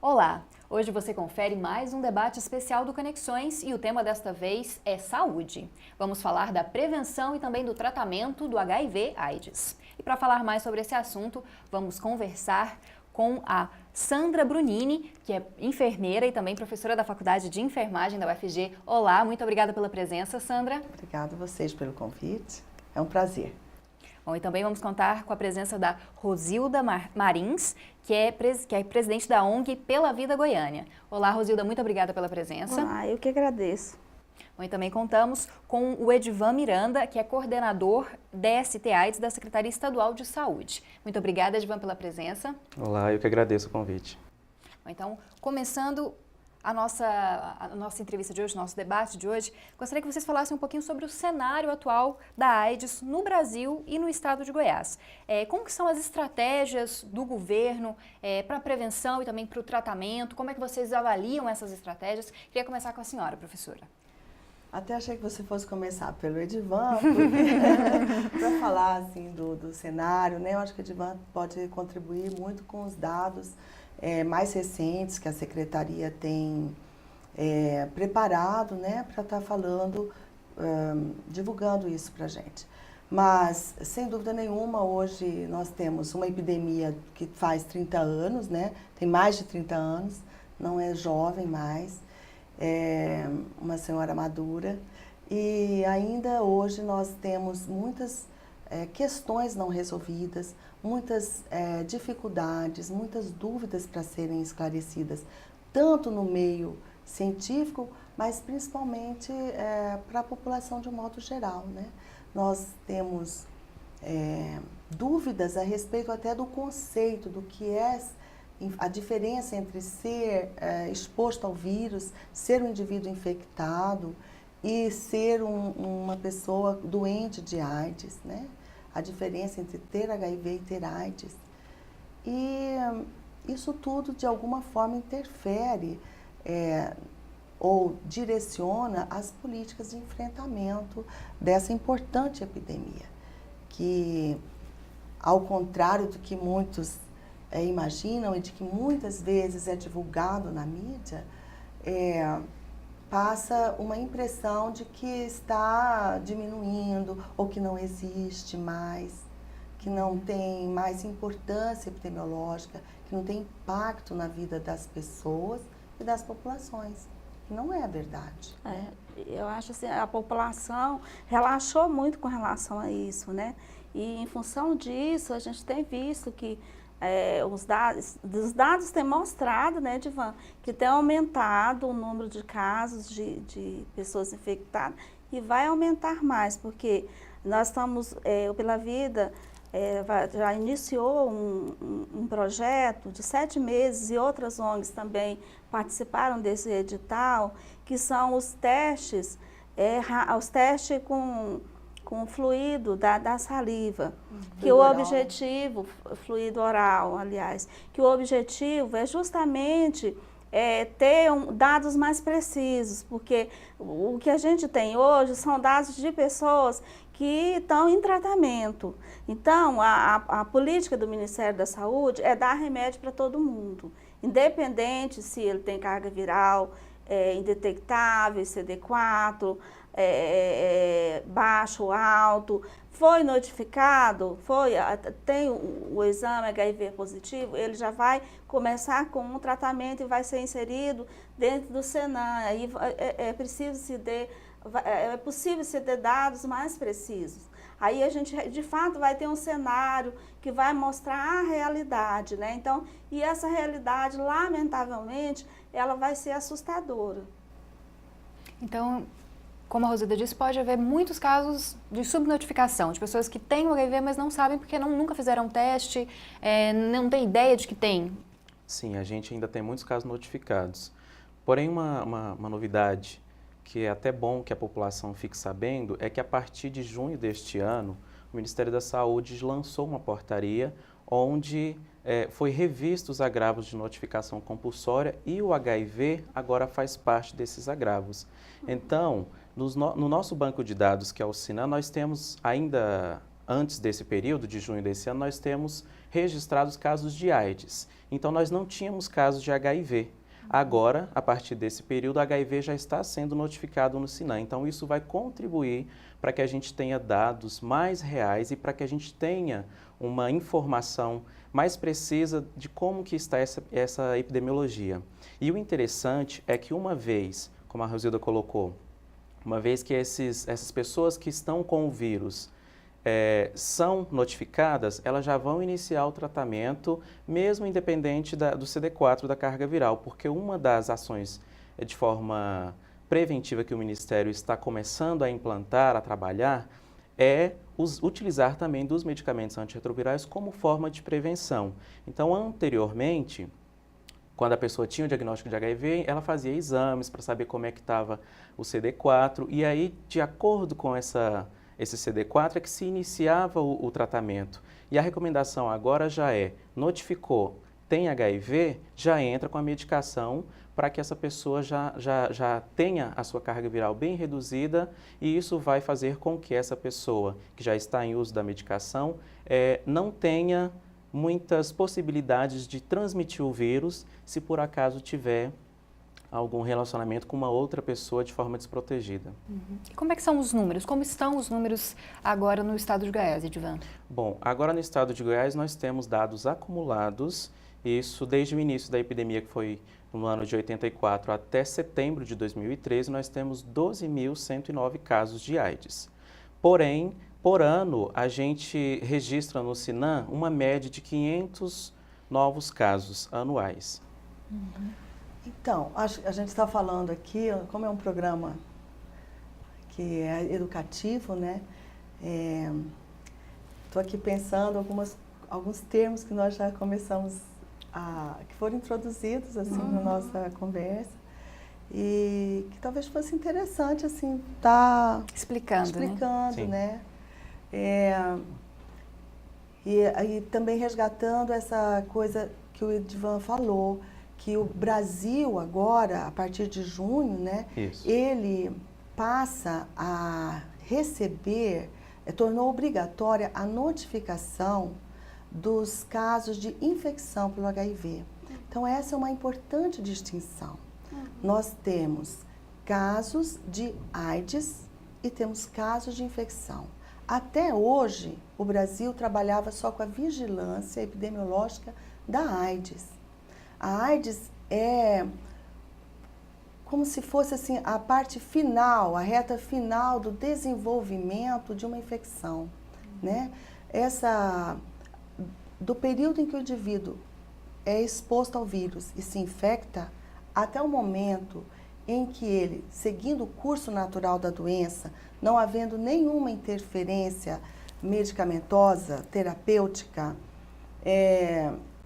Olá! Hoje você confere mais um debate especial do Conexões e o tema desta vez é saúde. Vamos falar da prevenção e também do tratamento do HIV/AIDS. E para falar mais sobre esse assunto, vamos conversar com a Sandra Brunini, que é enfermeira e também professora da Faculdade de Enfermagem da UFG. Olá, muito obrigada pela presença, Sandra. Obrigada a vocês pelo convite, é um prazer. Bom, e também vamos contar com a presença da Rosilda Marins, que é presidente da ONG Pela Vida Goiânia. Olá, Rosilda, muito obrigada pela presença. Olá, eu que agradeço. Bom, e também contamos com o Edivan Miranda, que é coordenador DST/AIDS da Secretaria Estadual de Saúde. Muito obrigada, Edivan, pela presença. Olá, eu que agradeço o convite. Bom, então, começando a nossa entrevista de hoje, nosso debate de hoje, gostaria que vocês falassem um pouquinho sobre o cenário atual da AIDS no Brasil e no estado de Goiás. Como que são as estratégias do governo para a prevenção e também para o tratamento? Como é que vocês avaliam essas estratégias? Queria começar com a senhora, professora. Até achei que você fosse começar pelo Edivan, para falar assim, do cenário, né? Eu acho que o Edivan pode contribuir muito com os dados mais recentes que a Secretaria tem preparado, né, para estar falando, divulgando isso para a gente. Mas, sem dúvida nenhuma, hoje nós temos uma epidemia que faz 30 anos, né, tem mais de 30 anos, não é jovem mais, é uma senhora madura, e ainda hoje nós temos muitas questões não resolvidas, muitas dificuldades, muitas dúvidas para serem esclarecidas, tanto no meio científico, mas principalmente para a população de um modo geral, né? Nós temos dúvidas a respeito até do conceito, do que é a diferença entre ser exposto ao vírus, ser um indivíduo infectado e ser uma pessoa doente de AIDS, né? A diferença entre ter HIV e ter AIDS. E isso tudo, de alguma forma, interfere ou direciona as políticas de enfrentamento dessa importante epidemia, que, ao contrário do que muitos imaginam e de que muitas vezes é divulgado na mídia, passa uma impressão de que está diminuindo ou que não existe mais, que não tem mais importância epidemiológica, que não tem impacto na vida das pessoas e das populações. Não é a verdade. Eu acho assim, a população relaxou muito com relação a isso, né? E em função disso, a gente tem visto que os dados têm mostrado, né, Edivan, que tem aumentado o número de casos de pessoas infectadas e vai aumentar mais, porque nós estamos, o Pela Vida já iniciou um projeto de 7 meses e outras ONGs também participaram desse edital, que são os testes com fluido da saliva, que o objetivo, fluido oral, aliás, que o objetivo é justamente ter dados mais precisos, porque o que a gente tem hoje são dados de pessoas que estão em tratamento. Então, a política do Ministério da Saúde é dar remédio para todo mundo, independente se ele tem carga viral indetectável, CD4, baixo ou alto, foi notificado, tem o exame HIV positivo, ele já vai começar com um tratamento e vai ser inserido dentro do Senan. Aí é possível se ter dados mais precisos. Aí a gente, de fato, vai ter um cenário que vai mostrar a realidade, né? Então, e essa realidade, lamentavelmente, ela vai ser assustadora. Então, como a Rosilda disse, pode haver muitos casos de subnotificação, de pessoas que têm o HIV, mas não sabem porque nunca fizeram teste, não têm ideia de que tem. Sim, a gente ainda tem muitos casos notificados. Porém, uma novidade que é até bom que a população fique sabendo é que a partir de junho deste ano, o Ministério da Saúde lançou uma portaria onde foi revisto os agravos de notificação compulsória e o HIV agora faz parte desses agravos. Então, no nosso banco de dados, que é o Sinan, nós temos ainda antes desse período, de junho desse ano, nós temos registrados casos de AIDS. Então, nós não tínhamos casos de HIV. Agora, a partir desse período, o HIV já está sendo notificado no SINAM. Então, isso vai contribuir para que a gente tenha dados mais reais e para que a gente tenha uma informação mais precisa de como que está essa epidemiologia. E o interessante é que uma vez, como a Rosilda colocou, uma vez que essas pessoas que estão com o vírus são notificadas, elas já vão iniciar o tratamento, mesmo independente do CD4 da carga viral, porque uma das ações de forma preventiva que o Ministério está começando a implantar, a trabalhar, é utilizar também dos medicamentos antirretrovirais como forma de prevenção. Então, anteriormente, quando a pessoa tinha o diagnóstico de HIV, ela fazia exames para saber como é que estava o CD4, e aí, de acordo com esse CD4, é que se iniciava o tratamento. E a recomendação agora já notificou, tem HIV, já entra com a medicação para que essa pessoa já tenha a sua carga viral bem reduzida, e isso vai fazer com que essa pessoa que já está em uso da medicação não tenha muitas possibilidades de transmitir o vírus se por acaso tiver algum relacionamento com uma outra pessoa de forma desprotegida. E como é que são os números? Como estão os números agora no estado de Goiás, Edivan? Bom, agora no estado de Goiás nós temos dados acumulados, isso desde o início da epidemia, que foi no ano de 84 até setembro de 2013, nós temos 12.109 casos de AIDS. Porém, por ano, a gente registra no SINAM uma média de 500 novos casos anuais. Então, a gente está falando aqui, como é um programa que é educativo, né? Estou aqui pensando alguns termos que nós já começamos que foram introduzidos assim na nossa conversa e que talvez fosse interessante assim estar explicando, né? E também resgatando essa coisa que o Edivan falou, que o Brasil agora, a partir de junho, né, ele passa a receber, tornou obrigatória a notificação dos casos de infecção pelo HIV. Então, essa é uma importante distinção. Nós temos casos de AIDS e temos casos de infecção. Até hoje, o Brasil trabalhava só com a vigilância epidemiológica da AIDS. A AIDS é como se fosse assim, a parte final, a reta final do desenvolvimento de uma infecção, né? Do período em que o indivíduo é exposto ao vírus e se infecta, até o momento em que ele, seguindo o curso natural da doença, não havendo nenhuma interferência medicamentosa, terapêutica,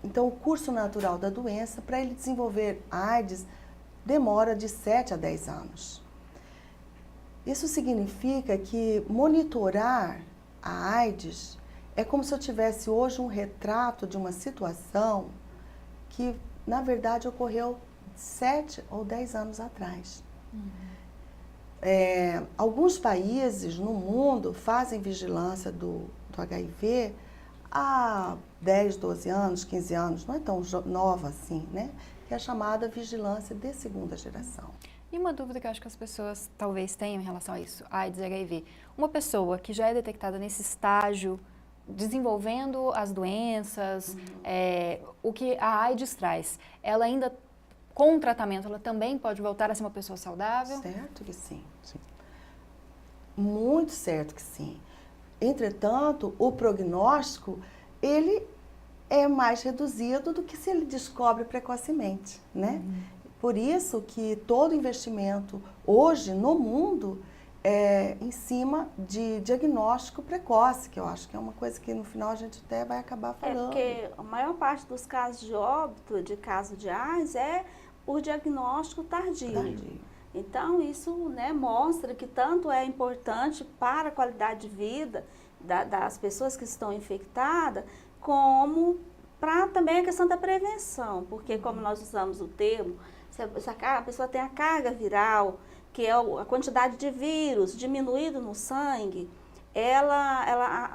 então o curso natural da doença, para ele desenvolver AIDS, demora de 7 a 10 anos. Isso significa que monitorar a AIDS é como se eu tivesse hoje um retrato de uma situação que, na verdade, ocorreu 7 ou 10 anos atrás. Alguns países no mundo fazem vigilância do HIV há 10, 12 anos, 15 anos, não é tão nova assim, né? Que é a chamada vigilância de segunda geração. E uma dúvida que eu acho que as pessoas talvez tenham em relação a isso, AIDS e HIV. Uma pessoa que já é detectada nesse estágio, desenvolvendo as doenças, o que a AIDS traz, ela ainda, com o tratamento, ela também pode voltar a ser uma pessoa saudável? Certo que sim. Muito certo que sim. Entretanto, o prognóstico, ele é mais reduzido do que se ele descobre precocemente, né? Por isso que todo investimento hoje no mundo é em cima de diagnóstico precoce, que eu acho que é uma coisa que no final a gente até vai acabar falando. Porque a maior parte dos casos de óbito, de caso de AIDS, é por diagnóstico tardio. Então, isso, né, mostra que tanto é importante para a qualidade de vida das pessoas que estão infectadas, como para também a questão da prevenção, porque como nós usamos o termo, se a pessoa tem a carga viral, que é a quantidade de vírus diminuído no sangue,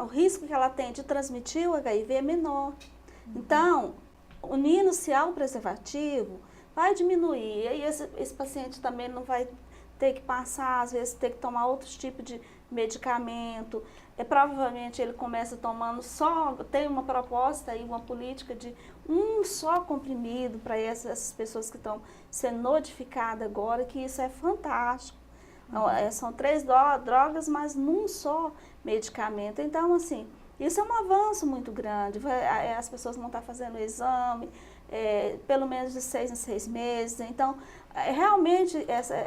o risco que ela tem de transmitir o HIV é menor. Então, unindo-se ao preservativo, vai diminuir. E aí esse paciente também não vai ter que passar, às vezes, ter que tomar outros tipos de medicamento. Provavelmente ele começa tomando tem uma proposta e uma política de um só comprimido para essas pessoas que estão sendo notificadas agora, que isso é fantástico. São 3 drogas, mas num só medicamento. Então, assim, isso é um avanço muito grande. As pessoas vão estar fazendo o exame, pelo menos de 6 em 6 meses. Então, realmente,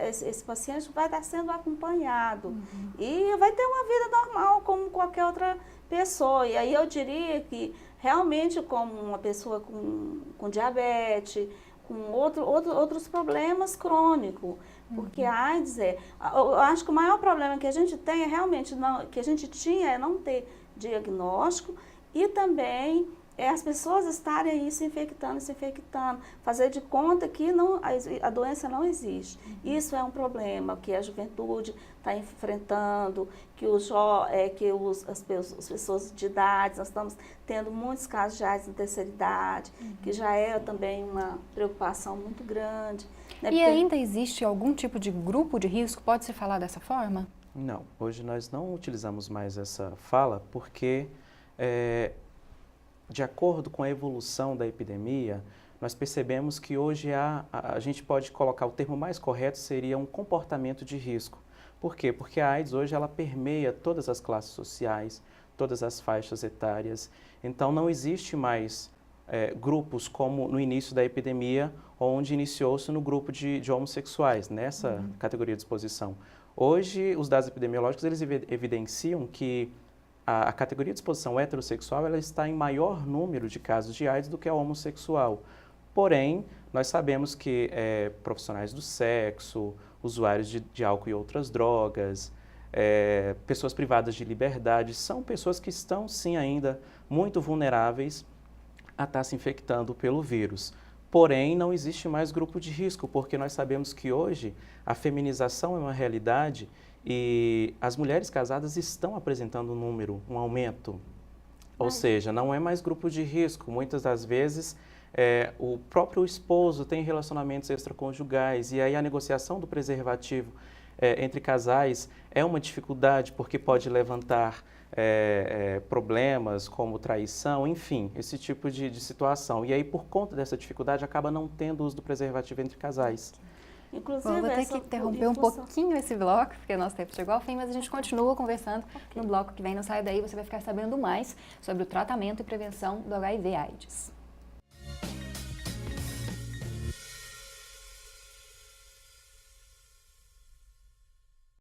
esse paciente vai estar sendo acompanhado. E vai ter uma vida normal, como qualquer outra pessoa. E aí eu diria que, realmente, como uma pessoa com diabetes, com outros problemas crônicos. Porque a AIDS eu acho que o maior problema que a gente tem é realmente, que a gente tinha é não ter diagnóstico e também as pessoas estarem aí se infectando, fazer de conta que a doença não existe. Isso é um problema que a juventude está enfrentando, que as pessoas de idade, nós estamos tendo muitos casos de AIDS na terceira idade, que já é também uma preocupação muito grande. Né? E ainda existe algum tipo de grupo de risco? Pode-se falar dessa forma? Não, hoje nós não utilizamos mais essa fala porque, de acordo com a evolução da epidemia, nós percebemos que hoje a gente pode colocar o termo mais correto seria um comportamento de risco. Por quê? Porque a AIDS hoje ela permeia todas as classes sociais, todas as faixas etárias. Então não existe mais grupos como no início da epidemia, onde iniciou-se no grupo de homossexuais, nessa categoria de exposição. Hoje, os dados epidemiológicos eles evidenciam que a categoria de exposição heterossexual ela está em maior número de casos de AIDS do que a homossexual. Porém, nós sabemos que profissionais do sexo, usuários de álcool e outras drogas, pessoas privadas de liberdade, são pessoas que estão, sim, ainda muito vulneráveis a estar se infectando pelo vírus. Porém, não existe mais grupo de risco, porque nós sabemos que hoje a feminização é uma realidade e as mulheres casadas estão apresentando um aumento. Ou seja, não é mais grupo de risco. Muitas das vezes, o próprio esposo tem relacionamentos extraconjugais e aí a negociação do preservativo entre casais é uma dificuldade, porque pode levantar problemas como traição, enfim, esse tipo de situação. E aí, por conta dessa dificuldade, acaba não tendo uso do preservativo entre casais. Inclusive, vou ter que interromper um pouquinho esse bloco, porque o nosso tempo chegou ao fim, mas a gente continua conversando no bloco que vem. Não sai daí, você vai ficar sabendo mais sobre o tratamento e prevenção do HIV/AIDS.